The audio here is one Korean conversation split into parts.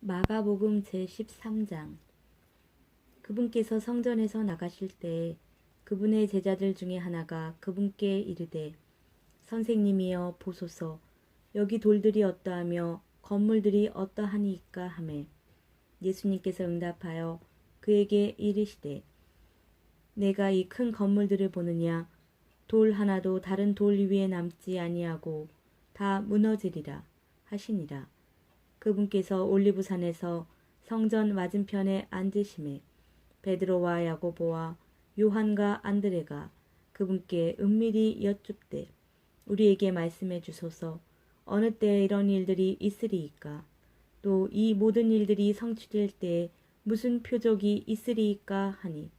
마가복음 제13장. 그분께서 성전에서 나가실 때에 그분의 제자들 중에 하나가 그분께 이르되 선생님이여 보소서, 여기 돌들이 어떠하며 건물들이 어떠하니이까 하매, 예수님께서 응답하여 그에게 이르시되 내가 이 큰 건물들을 보느냐? 돌 하나도 다른 돌 위에 남지 아니하고 다 무너지리라 하시니라. 그분께서 올리브산에서 성전 맞은편에 앉으심에 베드로와 야고보와 요한과 안드레가 그분께 은밀히 여쭙되 우리에게 말씀해 주소서, 어느 때에 이런 일들이 있으리이까? 또 이 모든 일들이 성취될 때에 무슨 표적이 있으리이까 하니,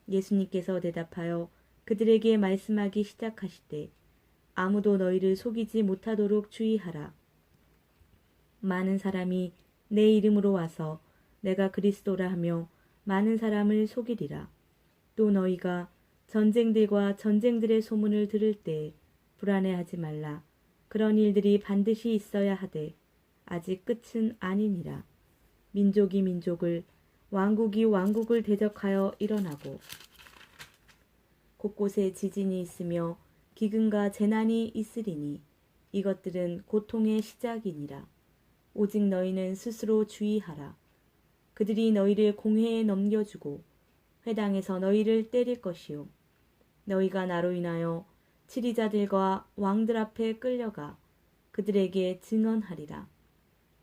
예수님께서 대답하여 그들에게 말씀하기 시작하시되 아무도 너희를 속이지 못하도록 주의하라. 많은 사람이 내 이름으로 와서 내가 그리스도라 하며 많은 사람을 속이리라. 또 너희가 전쟁들과 전쟁들의 소문을 들을 때 불안해하지 말라. 그런 일들이 반드시 있어야 하되 아직 끝은 아니니라. 민족이 민족을, 왕국이 왕국을 대적하여 일어나고 곳곳에 지진이 있으며 기근과 재난이 있으리니 이것들은 고통의 시작이니라. 오직 너희는 스스로 주의하라. 그들이 너희를 공회에 넘겨주고 회당에서 너희를 때릴 것이요, 너희가 나로 인하여 치리자들과 왕들 앞에 끌려가 그들에게 증언하리라.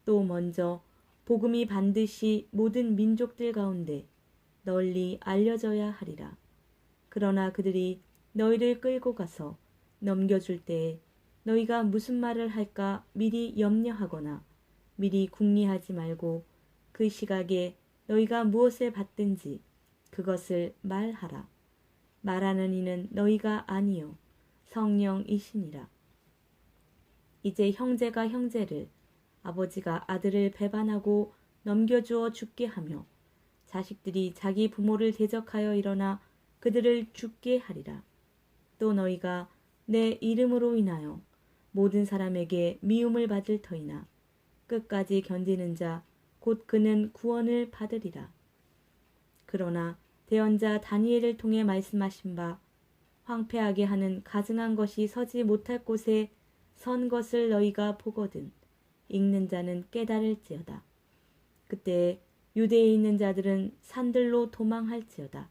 또 먼저 복음이 반드시 모든 민족들 가운데 널리 알려져야 하리라. 그러나 그들이 너희를 끌고 가서 넘겨줄 때에 너희가 무슨 말을 할까 미리 염려하거나 미리 궁리하지 말고 그 시각에 너희가 무엇을 받든지 그것을 말하라. 말하는 이는 너희가 아니요 성령이시니라. 이제 형제가 형제를, 아버지가 아들을 배반하고 넘겨주어 죽게 하며 자식들이 자기 부모를 대적하여 일어나 그들을 죽게 하리라. 또 너희가 내 이름으로 인하여 모든 사람에게 미움을 받을 터이나 끝까지 견디는 자 곧 그는 구원을 받으리라. 그러나 대언자 다니엘을 통해 말씀하신 바 황폐하게 하는 가증한 것이 서지 못할 곳에 선 것을 너희가 보거든 읽는 자는 깨달을지어다. 그때 유대에 있는 자들은 산들로 도망할지어다.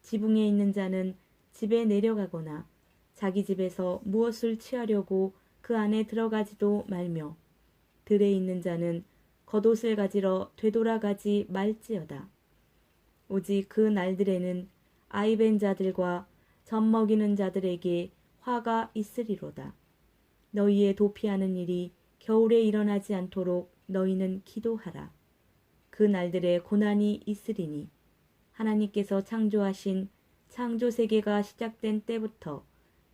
지붕에 있는 자는 집에 내려가거나 자기 집에서 무엇을 취하려고 그 안에 들어가지도 말며, 들에 있는 자는 겉옷을 가지러 되돌아가지 말지어다. 오직 그 날들에는 아이벤 자들과 젖먹이는 자들에게 화가 있으리로다. 너희의 도피하는 일이 겨울에 일어나지 않도록 너희는 기도하라. 그 날들에 고난이 있으리니 하나님께서 창조하신 창조 세계가 시작된 때부터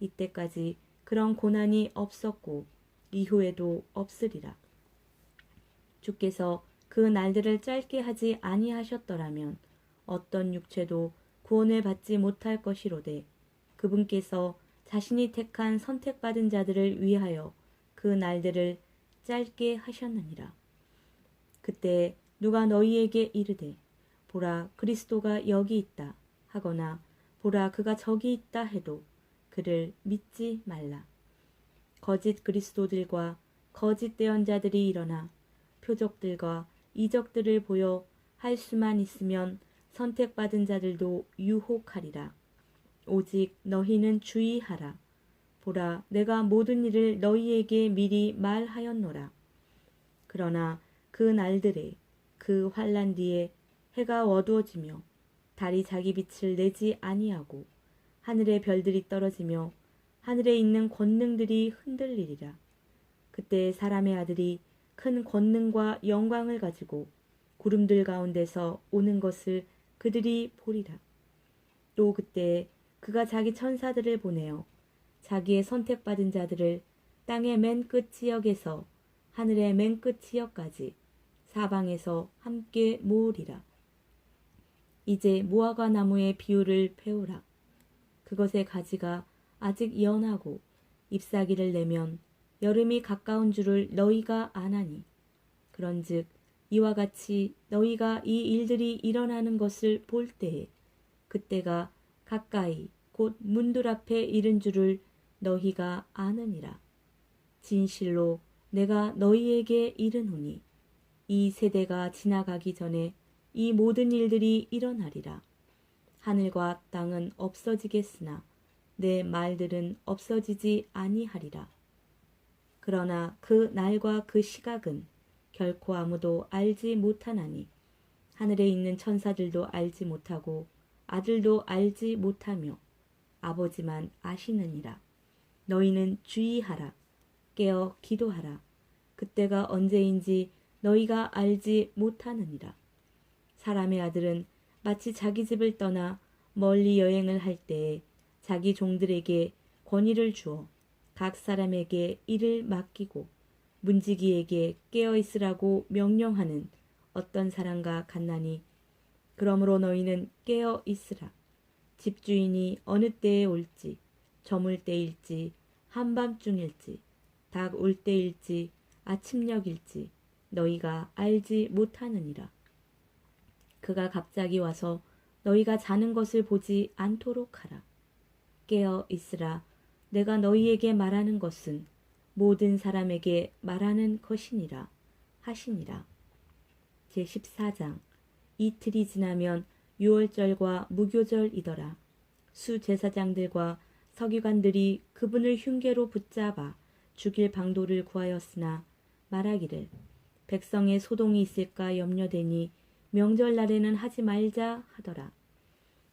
이때까지 그런 고난이 없었고 이후에도 없으리라. 주께서 그 날들을 짧게 하지 아니하셨더라면 어떤 육체도 구원을 받지 못할 것이로되 그분께서 자신이 택한 선택받은 자들을 위하여 그 날들을 짧게 하셨느니라. 그때 누가 너희에게 이르되 보라 그리스도가 여기 있다 하거나 보라 그가 저기 있다 해도 그를 믿지 말라. 거짓 그리스도들과 거짓 대언자들이 일어나 표적들과 이적들을 보여 할 수만 있으면 선택받은 자들도 유혹하리라. 오직 너희는 주의하라. 보라 내가 모든 일을 너희에게 미리 말하였노라. 그러나 그 날들에 그 환난 뒤에 해가 어두워지며 달이 자기 빛을 내지 아니하고 하늘의 별들이 떨어지며 하늘에 있는 권능들이 흔들리리라. 그때 사람의 아들이 큰 권능과 영광을 가지고 구름들 가운데서 오는 것을 그들이 보리라. 또 그때 그가 자기 천사들을 보내어 자기의 선택받은 자들을 땅의 맨 끝 지역에서 하늘의 맨 끝 지역까지 사방에서 함께 모으리라. 이제 무화과 나무의 비유를 배우라. 그것의 가지가 아직 연하고 잎사귀를 내면 여름이 가까운 줄을 너희가 아나니, 그런즉 이와 같이 너희가 이 일들이 일어나는 것을 볼 때에 그때가 가까이 곧 문들 앞에 이른 줄을 너희가 아느니라. 진실로 내가 너희에게 이르노니 이 세대가 지나가기 전에 이 모든 일들이 일어나리라. 하늘과 땅은 없어지겠으나 내 말들은 없어지지 아니하리라. 그러나 그 날과 그 시각은 결코 아무도 알지 못하나니 하늘에 있는 천사들도 알지 못하고 아들도 알지 못하며 아버지만 아시느니라. 너희는 주의하라. 깨어 기도하라. 그때가 언제인지 너희가 알지 못하느니라. 사람의 아들은 마치 자기 집을 떠나 멀리 여행을 할 때에 자기 종들에게 권위를 주어 각 사람에게 일을 맡기고 문지기에게 깨어 있으라고 명령하는 어떤 사람과 같나니 그러므로 너희는 깨어 있으라. 집주인이 어느 때에 올지 저물 때일지 한밤중일지 닭 올 때일지 아침녘일지 너희가 알지 못하느니라. 그가 갑자기 와서 너희가 자는 것을 보지 않도록 하라. 깨어 있으라. 내가 너희에게 말하는 것은 모든 사람에게 말하는 것이니라 하시니라. 제14장. 이틀이 지나면 유월절과 무교절이더라. 수제사장들과 서기관들이 그분을 흉계로 붙잡아 죽일 방도를 구하였으나 말하기를 백성의 소동이 있을까 염려되니 명절날에는 하지 말자 하더라.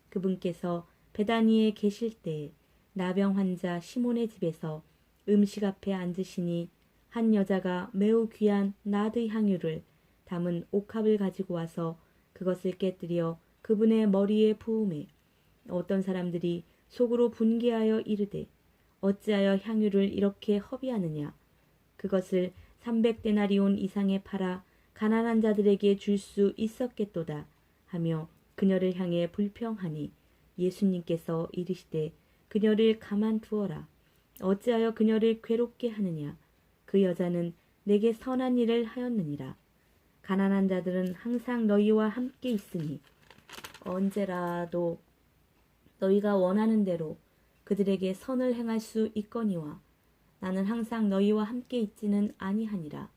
그분께서 베다니에 계실 때에 나병 환자 시몬의 집에서 음식 앞에 앉으시니 한 여자가 매우 귀한 나드 향유를 담은 옥합을 가지고 와서 그것을 깨뜨려 그분의 머리에 부음해 어떤 사람들이 속으로 분개하여 이르되 어찌하여 향유를 이렇게 허비하느냐. 그것을 300데나리온 이상에 팔아 가난한 자들에게 줄 수 있었겠도다 하며 그녀를 향해 불평하니 예수님께서 이르시되 그녀를 가만두어라. 어찌하여 그녀를 괴롭게 하느냐. 그 여자는 내게 선한 일을 하였느니라. 가난한 자들은 항상 너희와 함께 있으니 언제라도 너희가 원하는 대로 그들에게 선을 행할 수 있거니와 나는 항상 너희와 함께 있지는 아니하니라.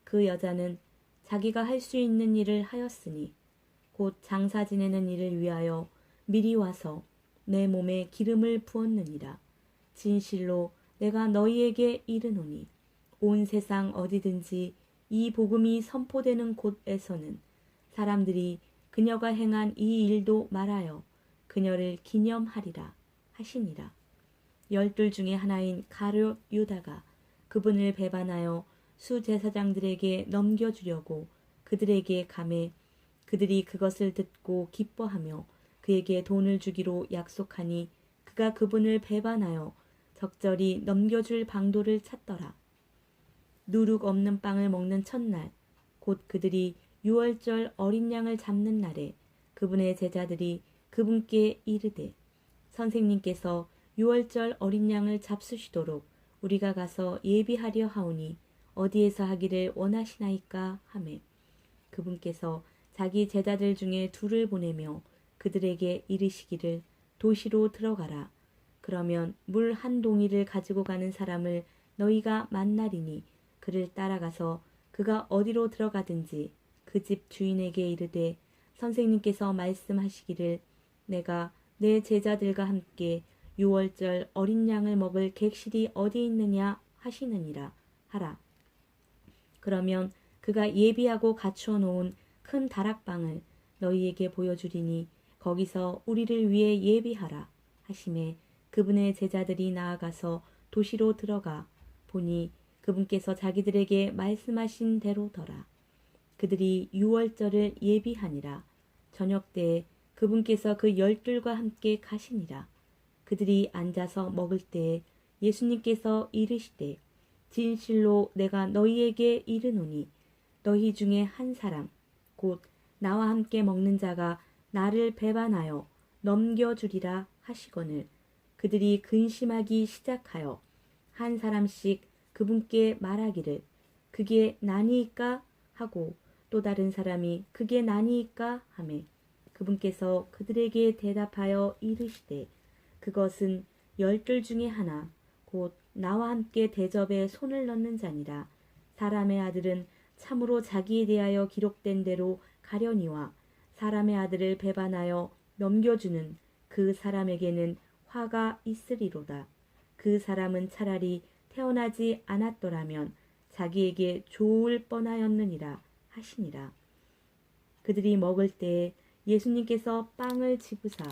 그 여자는 자기가 할 수 있는 일을 하였으니 곧 장사 지내는 일을 위하여 미리 와서 내 몸에 기름을 부었느니라. 진실로 내가 너희에게 이르노니 온 세상 어디든지 이 복음이 선포되는 곳에서는 사람들이 그녀가 행한 이 일도 말하여 그녀를 기념하리라 하시니라. 12 중에 하나인 가룟 유다가 그분을 배반하여 수제사장들에게 넘겨주려고 그들에게 가매 그들이 그것을 듣고 기뻐하며 그에게 돈을 주기로 약속하니 그가 그분을 배반하여 적절히 넘겨줄 방도를 찾더라. 누룩 없는 빵을 먹는 첫날 곧 그들이 유월절 어린 양을 잡는 날에 그분의 제자들이 그분께 이르되 선생님께서 유월절 어린 양을 잡수시도록 우리가 가서 예비하려 하오니 어디에서 하기를 원하시나이까 하매 그분께서 자기 제자들 중에 둘을 보내며 그들에게 이르시기를 도시로 들어가라. 그러면 물 한 동이를 가지고 가는 사람을 너희가 만나리니 그를 따라가서 그가 어디로 들어가든지 그 집 주인에게 이르되 선생님께서 말씀하시기를 내가 내 제자들과 함께 유월절 어린 양을 먹을 객실이 어디 있느냐 하시느니라 하라. 그러면 그가 예비하고 갖추어 놓은 큰 다락방을 너희에게 보여주리니 거기서 우리를 위해 예비하라 하시매 그분의 제자들이 나아가서 도시로 들어가 보니 그분께서 자기들에게 말씀하신 대로더라. 그들이 유월절을 예비하니라. 저녁 때에 그분께서 그 12과 함께 가시니라. 그들이 앉아서 먹을 때에 예수님께서 이르시되 진실로 내가 너희에게 이르노니 너희 중에 한 사람 곧 나와 함께 먹는 자가 나를 배반하여 넘겨주리라 하시거늘 그들이 근심하기 시작하여 한 사람씩 그분께 말하기를 그게 나니까 하고 또 다른 사람이 그게 나니이까 하매 그분께서 그들에게 대답하여 이르시되 그것은 12 중에 하나 곧 나와 함께 대접에 손을 넣는 자니라. 사람의 아들은 참으로 자기에 대하여 기록된 대로 가려니와 사람의 아들을 배반하여 넘겨주는 그 사람에게는 화가 있으리로다. 그 사람은 차라리 태어나지 않았더라면 자기에게 좋을 뻔하였느니라 하시니라. 그들이 먹을 때에 예수님께서 빵을 집으사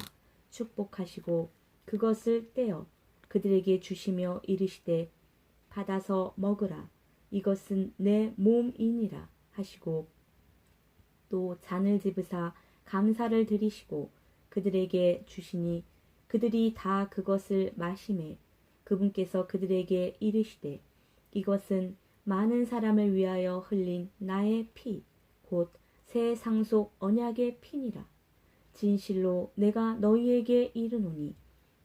축복하시고 그것을 떼어 그들에게 주시며 이르시되 받아서 먹으라. 이것은 내 몸이니라 하시고 또 잔을 집으사 감사를 드리시고 그들에게 주시니 그들이 다 그것을 마시매 그분께서 그들에게 이르시되 이것은 많은 사람을 위하여 흘린 나의 피 곧 새 상속 언약의 피니라. 진실로 내가 너희에게 이르노니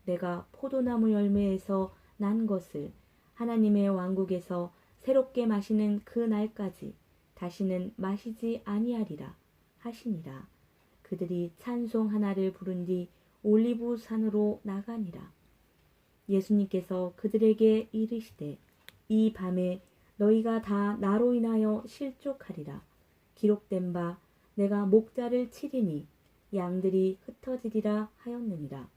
내가 포도나무 열매에서 난 것을 하나님의 왕국에서 새롭게 마시는 그 날까지 다시는 마시지 아니하리라 하시니라. 그들이 찬송 하나를 부른 뒤 올리브 산으로 나가니라. 예수님께서 그들에게 이르시되 이 밤에 너희가 다 나로 인하여 실족하리라. 기록된 바 내가 목자를 치리니 양들이 흩어지리라 하였느니라.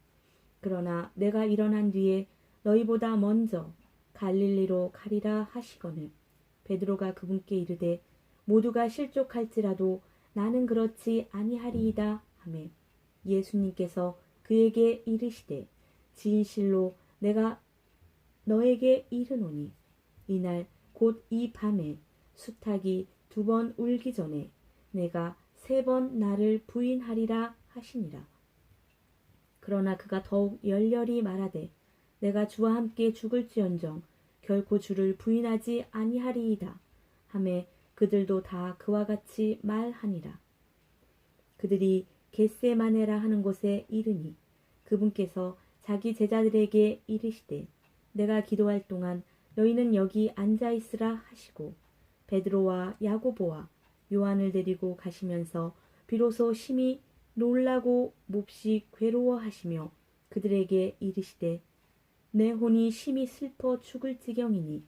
그러나 내가 일어난 뒤에 너희보다 먼저 갈릴리로 가리라 하시거늘 베드로가 그분께 이르되 모두가 실족할지라도 나는 그렇지 아니하리이다 하매 예수님께서 그에게 이르시되 진실로 내가 너에게 이르노니 이날 곧 이 밤에 수탉이 2번 울기 전에 내가 3번 나를 부인하리라 하시니라. 그러나 그가 더욱 열렬히 말하되 내가 주와 함께 죽을지언정 결코 주를 부인하지 아니하리이다 하매 그들도 다 그와 같이 말하니라. 그들이 겟세마네라 하는 곳에 이르니 그분께서 자기 제자들에게 이르시되 내가 기도할 동안 너희는 여기 앉아있으라 하시고 베드로와 야고보와 요한을 데리고 가시면서 비로소 심히 놀라고 몹시 괴로워하시며 그들에게 이르시되 내 혼이 심히 슬퍼 죽을 지경이니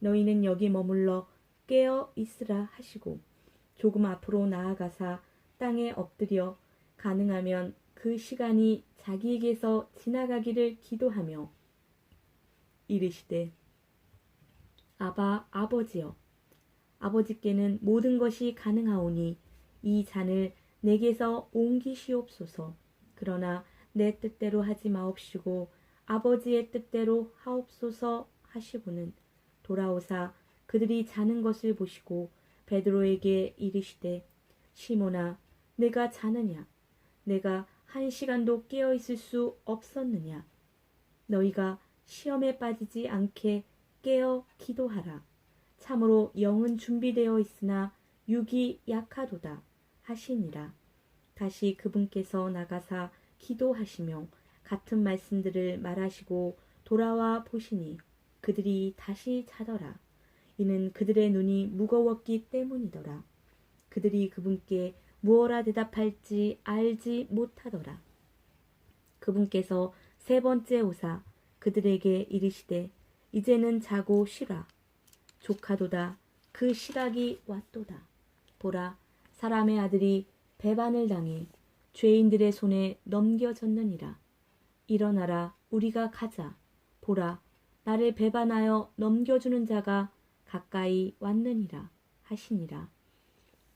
너희는 여기 머물러 깨어 있으라 하시고 조금 앞으로 나아가사 땅에 엎드려 가능하면 그 시간이 자기에게서 지나가기를 기도하며 이르시되 아바 아버지여 아버지께는 모든 것이 가능하오니 이 잔을 내게서 옮기시옵소서. 그러나 내 뜻대로 하지 마옵시고 아버지의 뜻대로 하옵소서 하시고는 돌아오사 그들이 자는 것을 보시고 베드로에게 이르시되 시몬아 내가 자느냐 내가 1시간도 깨어 있을 수 없었느냐 너희가 시험에 빠지지 않게 깨어 기도하라. 참으로 영은 준비되어 있으나 육이 약하도다 하시니라. 다시 그분께서 나가사 기도하시며 같은 말씀들을 말하시고 돌아와 보시니 그들이 다시 자더라. 이는 그들의 눈이 무거웠기 때문이더라. 그들이 그분께 무엇라 대답할지 알지 못하더라. 그분께서 3번째 오사 그들에게 이르시되 이제는 자고 쉬라. 조카도다 그 시각이 왔도다. 보라 사람의 아들이 배반을 당해 죄인들의 손에 넘겨졌느니라. 일어나라 우리가 가자. 보라 나를 배반하여 넘겨주는 자가 가까이 왔느니라 하시니라.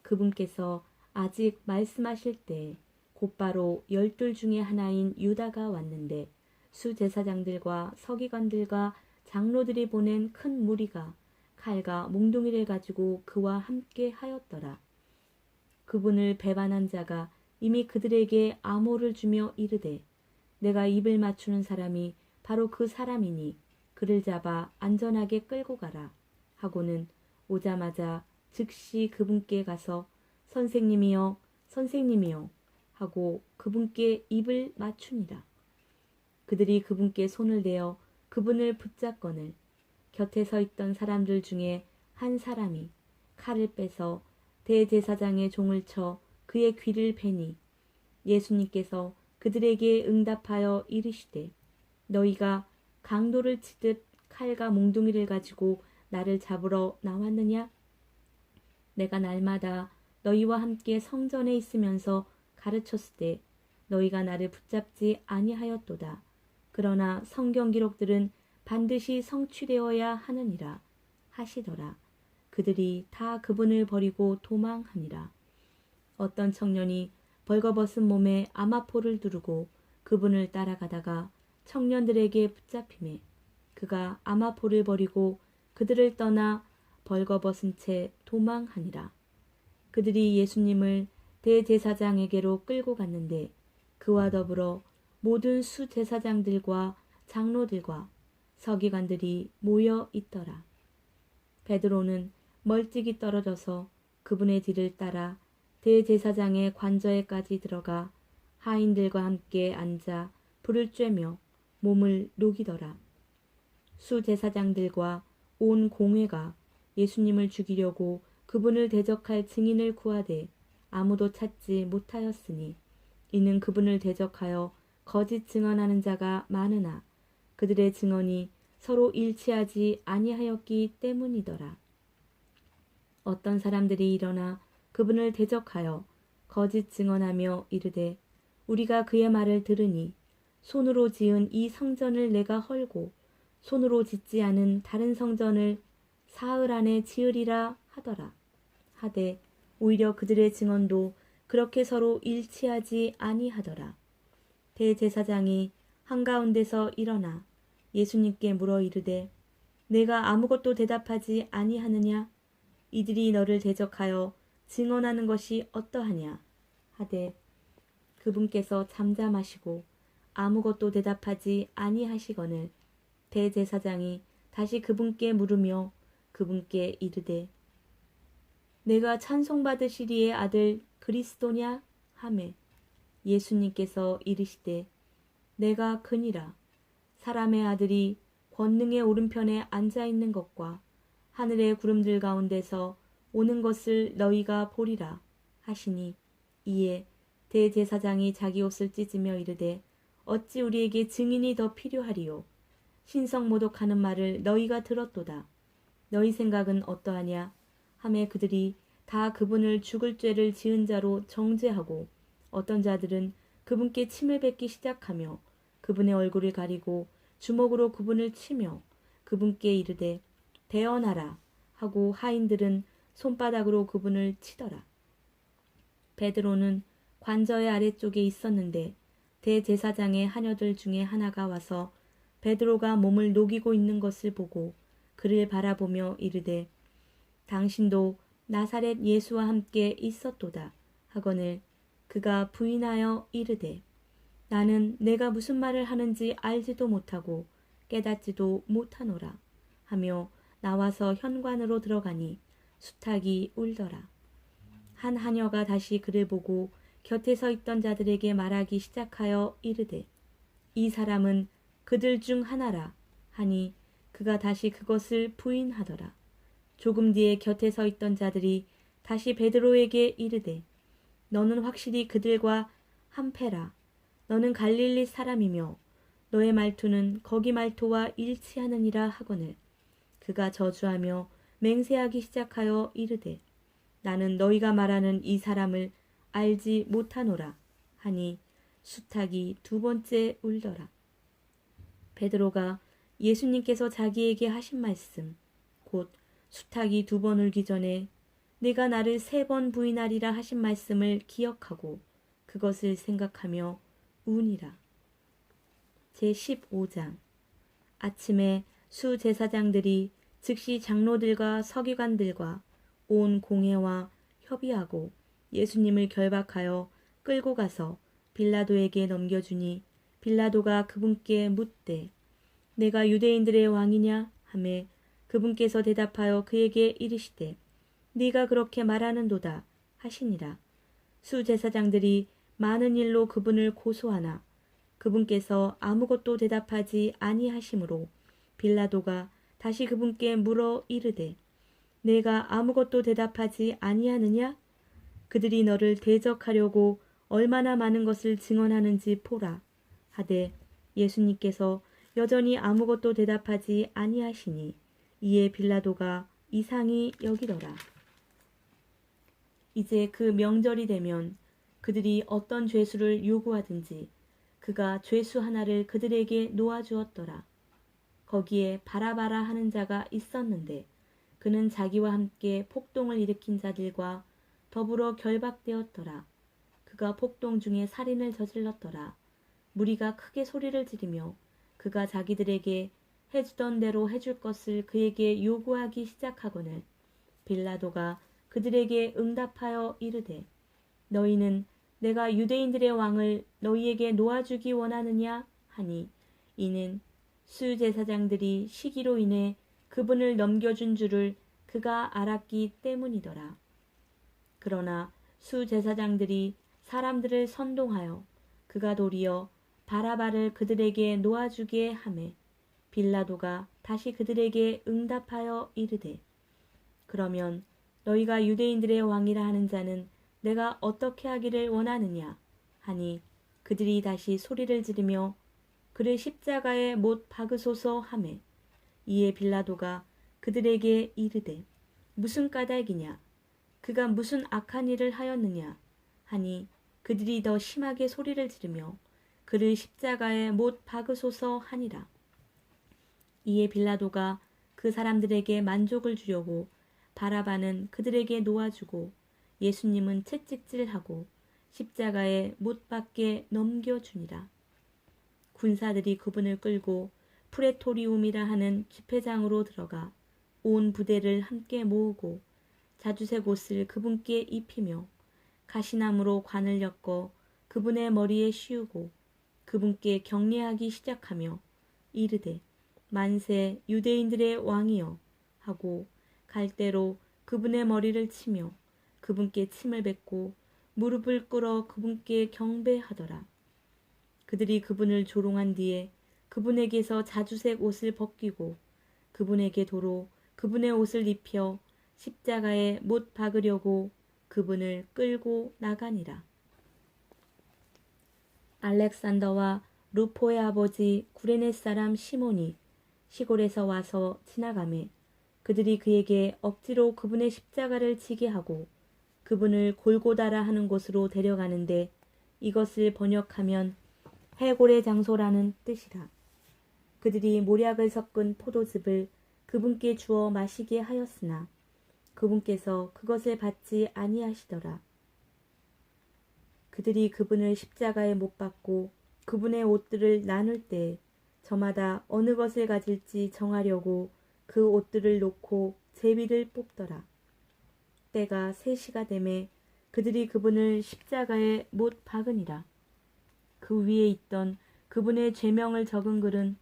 그분께서 아직 말씀하실 때 곧바로 12 중에 하나인 유다가 왔는데 수제사장들과 서기관들과 장로들이 보낸 큰 무리가 칼과 몽둥이를 가지고 그와 함께 하였더라. 그분을 배반한 자가 이미 그들에게 암호를 주며 이르되 내가 입을 맞추는 사람이 바로 그 사람이니 그를 잡아 안전하게 끌고 가라 하고는 오자마자 즉시 그분께 가서 선생님이여 선생님이여 하고 그분께 입을 맞추니라. 그들이 그분께 손을 대어 그분을 붙잡거늘 곁에 서 있던 사람들 중에 한 사람이 칼을 빼서 대제사장의 종을 쳐 그의 귀를 베니 예수님께서 그들에게 응답하여 이르시되 너희가 강도를 치듯 칼과 몽둥이를 가지고 나를 잡으러 나왔느냐? 내가 날마다 너희와 함께 성전에 있으면서 가르쳤을 때 너희가 나를 붙잡지 아니하였도다. 그러나 성경 기록들은 반드시 성취되어야 하느니라 하시더라. 그들이 다 그분을 버리고 도망하니라. 어떤 청년이 벌거벗은 몸에 아마포를 두르고 그분을 따라가다가 청년들에게 붙잡히매 그가 아마포를 버리고 그들을 떠나 벌거벗은 채 도망하니라. 그들이 예수님을 대제사장에게로 끌고 갔는데 그와 더불어 모든 수제사장들과 장로들과 서기관들이 모여 있더라. 베드로는 멀찍이 떨어져서 그분의 뒤를 따라 대제사장의 관저에까지 들어가 하인들과 함께 앉아 불을 쬐며 몸을 녹이더라. 수제사장들과 온 공회가 예수님을 죽이려고 그분을 대적할 증인을 구하되 아무도 찾지 못하였으니 이는 그분을 대적하여 거짓 증언하는 자가 많으나 그들의 증언이 서로 일치하지 아니하였기 때문이더라. 어떤 사람들이 일어나 그분을 대적하여 거짓 증언하며 이르되 우리가 그의 말을 들으니 손으로 지은 이 성전을 내가 헐고 손으로 짓지 않은 다른 성전을 사흘 안에 지으리라 하더라. 하되 오히려 그들의 증언도 그렇게 서로 일치하지 아니하더라. 대제사장이 한가운데서 일어나 예수님께 물어 이르되 내가 아무것도 대답하지 아니하느냐? 이들이 너를 대적하여 증언하는 것이 어떠하냐? 하되 그분께서 잠잠하시고 아무것도 대답하지 아니하시거늘 대제사장이 다시 그분께 물으며 그분께 이르되 내가 찬송받으시리의 아들 그리스도냐? 하매 예수님께서 이르시되 내가 그니라. 사람의 아들이 권능의 오른편에 앉아있는 것과 하늘의 구름들 가운데서 오는 것을 너희가 보리라 하시니 이에 대제사장이 자기 옷을 찢으며 이르되 어찌 우리에게 증인이 더 필요하리요? 신성모독하는 말을 너희가 들었도다. 너희 생각은 어떠하냐? 하매 그들이 다 그분을 죽을 죄를 지은 자로 정죄하고 어떤 자들은 그분께 침을 뱉기 시작하며 그분의 얼굴을 가리고 주먹으로 그분을 치며 그분께 이르되 대언하라 하고 하인들은 손바닥으로 그분을 치더라. 베드로는 관저의 아래쪽에 있었는데 대제사장의 하녀들 중에 하나가 와서 베드로가 몸을 녹이고 있는 것을 보고 그를 바라보며 이르되 당신도 나사렛 예수와 함께 있었도다 하거늘 그가 부인하여 이르되 나는 내가 무슨 말을 하는지 알지도 못하고 깨닫지도 못하노라 하며 나와서 현관으로 들어가니 수탉이 울더라. 한 하녀가 다시 그를 보고 곁에 서 있던 자들에게 말하기 시작하여 이르되 이 사람은 그들 중 하나라 하니 그가 다시 그것을 부인하더라. 조금 뒤에 곁에 서 있던 자들이 다시 베드로에게 이르되 너는 확실히 그들과 한패라. 너는 갈릴리 사람이며 너의 말투는 거기 말투와 일치하느니라 하거늘 그가 저주하며 맹세하기 시작하여 이르되 나는 너희가 말하는 이 사람을 알지 못하노라 하니 수탉이 두 번째 울더라. 베드로가 예수님께서 자기에게 하신 말씀 곧 수탉이 두 번 울기 전에 네가 나를 3번 부인하리라 하신 말씀을 기억하고 그것을 생각하며 우니라. 제15장 아침에 수제사장들이 즉시 장로들과 서기관들과 온 공회와 협의하고 예수님을 결박하여 끌고 가서 빌라도에게 넘겨주니 빌라도가 그분께 묻되 내가 유대인들의 왕이냐 하매 그분께서 대답하여 그에게 이르시되 네가 그렇게 말하는도다 하시니라. 수제사장들이 많은 일로 그분을 고소하나 그분께서 아무것도 대답하지 아니하시므로 빌라도가 다시 그분께 물어 이르되 내가 아무것도 대답하지 아니하느냐? 그들이 너를 대적하려고 얼마나 많은 것을 증언하는지 보라 하되 예수님께서 여전히 아무것도 대답하지 아니하시니 이에 빌라도가 이상히 여기더라. 이제 그 명절이 되면 그들이 어떤 죄수를 요구하든지 그가 죄수 하나를 그들에게 놓아주었더라. 거기에 바라바라 하는 자가 있었는데 그는 자기와 함께 폭동을 일으킨 자들과 더불어 결박되었더라. 그가 폭동 중에 살인을 저질렀더라. 무리가 크게 소리를 지르며 그가 자기들에게 해주던 대로 해줄 것을 그에게 요구하기 시작하거늘 빌라도가 그들에게 응답하여 이르되 너희는 내가 유대인들의 왕을 너희에게 놓아주기 원하느냐 하니 이는 수제사장들이 시기로 인해 그분을 넘겨준 줄을 그가 알았기 때문이더라. 그러나 수제사장들이 사람들을 선동하여 그가 도리어 바라바를 그들에게 놓아주게 하매 빌라도가 다시 그들에게 응답하여 이르되 그러면 너희가 유대인들의 왕이라 하는 자는 내가 어떻게 하기를 원하느냐 하니 그들이 다시 소리를 지르며 그를 십자가에 못 박으소서 하매 이에 빌라도가 그들에게 이르되 무슨 까닭이냐 그가 무슨 악한 일을 하였느냐 하니 그들이 더 심하게 소리를 지르며 그를 십자가에 못 박으소서 하니라. 이에 빌라도가 그 사람들에게 만족을 주려고 바라바는 그들에게 놓아주고 예수님은 채찍질하고 십자가에 못 박게 넘겨주니라. 군사들이 그분을 끌고 프레토리움이라 하는 집회장으로 들어가 온 부대를 함께 모으고 자주색 옷을 그분께 입히며 가시나무로 관을 엮어 그분의 머리에 씌우고 그분께 경례하기 시작하며 이르되 만세 유대인들의 왕이여 하고 갈대로 그분의 머리를 치며 그분께 침을 뱉고 무릎을 꿇어 그분께 경배하더라. 그들이 그분을 조롱한 뒤에 그분에게서 자주색 옷을 벗기고 그분에게 도로 그분의 옷을 입혀 십자가에 못 박으려고 그분을 끌고 나가니라. 알렉산더와 루포의 아버지 구레네 사람 시몬이 시골에서 와서 지나가매 그들이 그에게 억지로 그분의 십자가를 지게 하고 그분을 골고다라 하는 곳으로 데려가는데 이것을 번역하면 해골의 장소라는 뜻이라. 그들이 모략을 섞은 포도즙을 그분께 주어 마시게 하였으나 그분께서 그것을 받지 아니하시더라. 그들이 그분을 십자가에 못 박고 그분의 옷들을 나눌 때 저마다 어느 것을 가질지 정하려고 그 옷들을 놓고 제비를 뽑더라. 때가 3시가 되매 그들이 그분을 십자가에 못 박으니라. 그 위에 있던 그분의 죄명을 적은 글은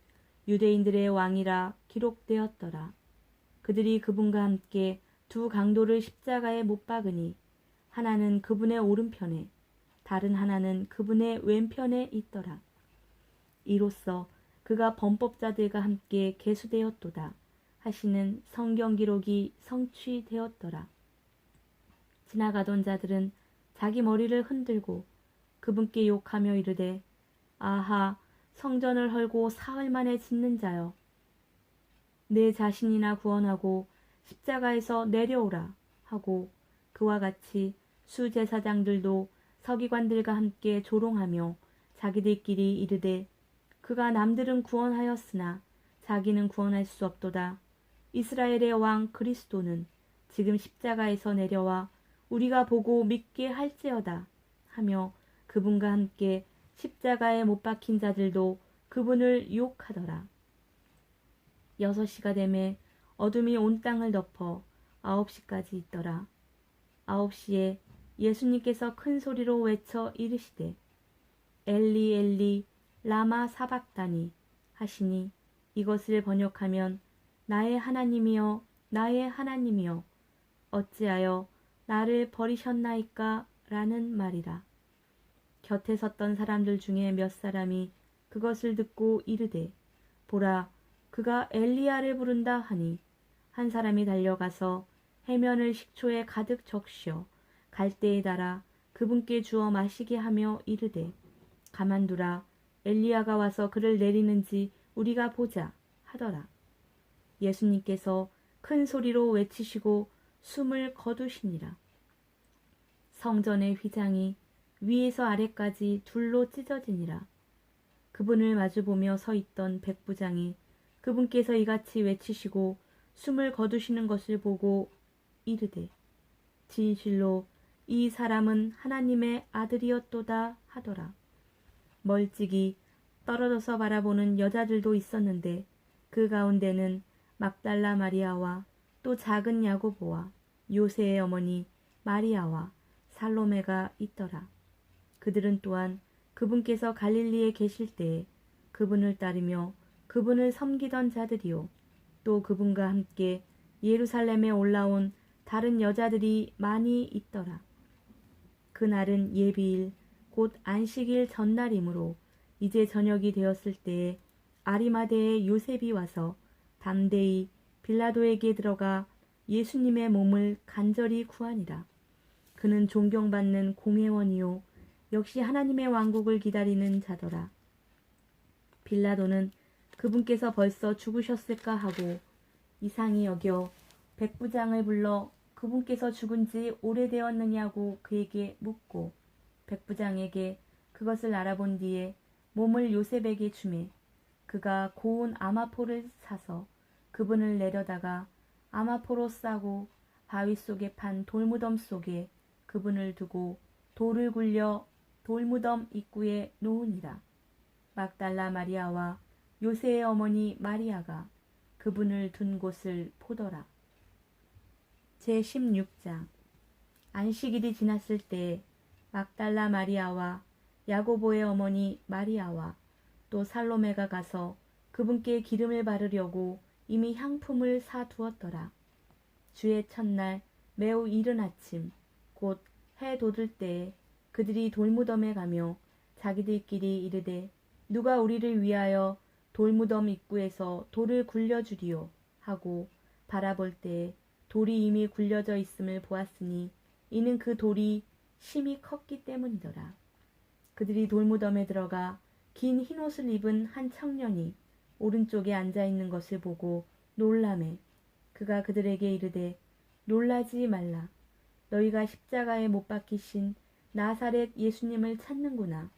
유대인들의 왕이라 기록되었더라. 그들이 그분과 함께 2 강도를 십자가에 못 박으니 하나는 그분의 오른편에 다른 하나는 그분의 왼편에 있더라. 이로써 그가 범법자들과 함께 계수되었도다 하시는 성경 기록이 성취되었더라. 지나가던 자들은 자기 머리를 흔들고 그분께 욕하며 이르되 아하 성전을 헐고 사흘 만에 짓는 자여 내 자신이나 구원하고 십자가에서 내려오라 하고 그와 같이 수제사장들도 서기관들과 함께 조롱하며 자기들끼리 이르되 그가 남들은 구원하였으나 자기는 구원할 수 없도다. 이스라엘의 왕 그리스도는 지금 십자가에서 내려와 우리가 보고 믿게 할지어다 하며 그분과 함께 십자가에 못 박힌 자들도 그분을 욕하더라. 6시가 되매 어둠이 온 땅을 덮어 9시까지 있더라. 9시에 예수님께서 큰 소리로 외쳐 이르시되 엘리 엘리 라마 사박다니 하시니 이것을 번역하면 나의 하나님이여 나의 하나님이여 어찌하여 나를 버리셨나이까 라는 말이라. 곁에 섰던 사람들 중에 몇 사람이 그것을 듣고 이르되 보라 그가 엘리야를 부른다 하니 한 사람이 달려가서 해면을 식초에 가득 적셔 갈대에 달아 그분께 주어 마시게 하며 이르되 가만두라 엘리야가 와서 그를 내리는지 우리가 보자 하더라. 예수님께서 큰 소리로 외치시고 숨을 거두시니라. 성전의 휘장이 위에서 아래까지 둘로 찢어지니라. 그분을 마주보며 서 있던 백부장이 그분께서 이같이 외치시고 숨을 거두시는 것을 보고 이르되 진실로 이 사람은 하나님의 아들이었도다 하더라. 멀찍이 떨어져서 바라보는 여자들도 있었는데 그 가운데는 막달라 마리아와 또 작은 야고보와 요새의 어머니 마리아와 살로메가 있더라. 그들은 또한 그분께서 갈릴리에 계실 때에 그분을 따르며 그분을 섬기던 자들이요 또 그분과 함께 예루살렘에 올라온 다른 여자들이 많이 있더라. 그날은 예비일 곧 안식일 전날이므로 이제 저녁이 되었을 때에 아리마대의 요셉이 와서 담대히 빌라도에게 들어가 예수님의 몸을 간절히 구하니라. 그는 존경받는 공회원이요 역시 하나님의 왕국을 기다리는 자더라. 빌라도는 그분께서 벌써 죽으셨을까 하고 이상히 여겨 백부장을 불러 그분께서 죽은 지 오래되었느냐고 그에게 묻고 백부장에게 그것을 알아본 뒤에 몸을 요셉에게 주매 그가 고운 아마포를 사서 그분을 내려다가 아마포로 싸고 바위 속에 판 돌무덤 속에 그분을 두고 돌을 굴려 돌무덤 입구에 놓으니라. 막달라 마리아와 요새의 어머니 마리아가 그분을 둔 곳을 보더라. 제16장 안식일이 지났을 때 막달라 마리아와 야고보의 어머니 마리아와 또 살로메가 가서 그분께 기름을 바르려고 이미 향품을 사두었더라. 주의 첫날 매우 이른 아침 곧 해 돋을 때에 그들이 돌무덤에 가며 자기들끼리 이르되 누가 우리를 위하여 돌무덤 입구에서 돌을 굴려주리요 하고 바라볼 때에 돌이 이미 굴려져 있음을 보았으니 이는 그 돌이 심히 컸기 때문이더라. 그들이 돌무덤에 들어가 긴 흰옷을 입은 한 청년이 오른쪽에 앉아있는 것을 보고 놀라매 그가 그들에게 이르되 놀라지 말라. 너희가 십자가에 못 박히신 나사렛 예수님을 찾는구나.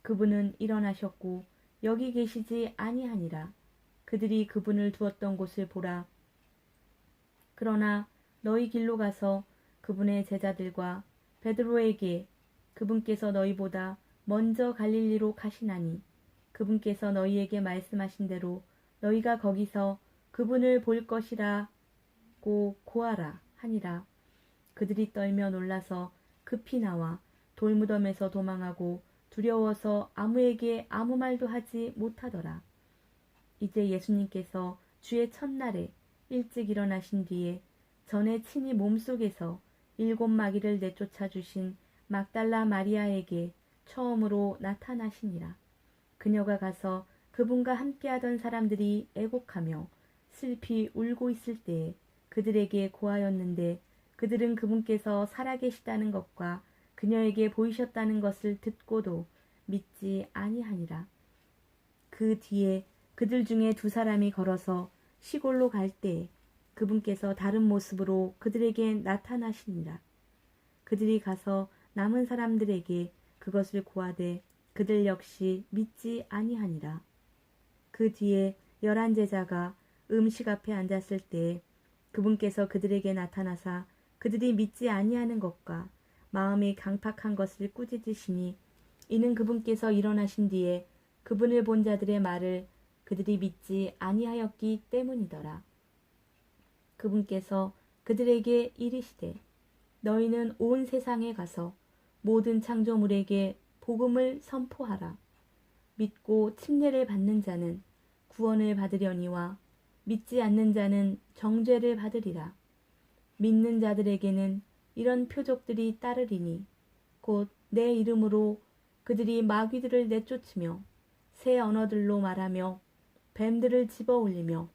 그분은 일어나셨고 여기 계시지 아니하니라. 그들이 그분을 두었던 곳을 보라. 그러나 너희 길로 가서 그분의 제자들과 베드로에게 그분께서 너희보다 먼저 갈릴리로 가시나니 그분께서 너희에게 말씀하신 대로 너희가 거기서 그분을 볼 것이라고 고하라 하니라. 그들이 떨며 놀라서 급히 나와 돌무덤에서 도망하고 두려워서 아무에게 아무 말도 하지 못하더라. 이제 예수님께서 주의 첫날에 일찍 일어나신 뒤에 전에 친히 몸속에서 7 마귀를 내쫓아 주신 막달라 마리아에게 처음으로 나타나시니라. 그녀가 가서 그분과 함께하던 사람들이 애곡하며 슬피 울고 있을 때에 그들에게 고하였는데 그들은 그분께서 살아계시다는 것과 그녀에게 보이셨다는 것을 듣고도 믿지 아니하니라. 그 뒤에 그들 중에 2 사람이 걸어서 시골로 갈 때에 그분께서 다른 모습으로 그들에게 나타나시니라. 그들이 가서 남은 사람들에게 그것을 고하되 그들 역시 믿지 아니하니라. 그 뒤에 11 제자가 음식 앞에 앉았을 때에 그분께서 그들에게 나타나사 그들이 믿지 아니하는 것과 마음이 강팍한 것을 꾸짖으시니 이는 그분께서 일어나신 뒤에 그분을 본 자들의 말을 그들이 믿지 아니하였기 때문이더라. 그분께서 그들에게 이르시되 너희는 온 세상에 가서 모든 창조물에게 복음을 선포하라. 믿고 침례를 받는 자는 구원을 받으려니와 믿지 않는 자는 정죄를 받으리라. 믿는 자들에게는 이런 표적들이 따르리니 곧 내 이름으로 그들이 마귀들을 내쫓으며 새 언어들로 말하며 뱀들을 집어올리며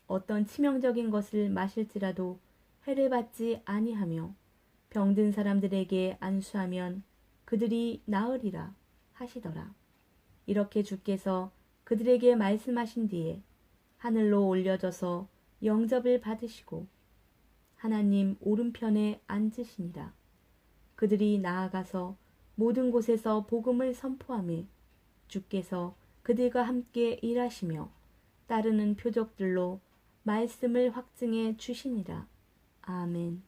어떤 치명적인 것을 마실지라도 해를 받지 아니하며 병든 사람들에게 안수하면 그들이 나으리라 하시더라. 이렇게 주께서 그들에게 말씀하신 뒤에 하늘로 올려져서 영접을 받으시고 하나님 오른편에 앉으시니라. 그들이 나아가서 모든 곳에서 복음을 선포하며 주께서 그들과 함께 일하시며 따르는 표적들로 말씀을 확증해 주시니라. 아멘.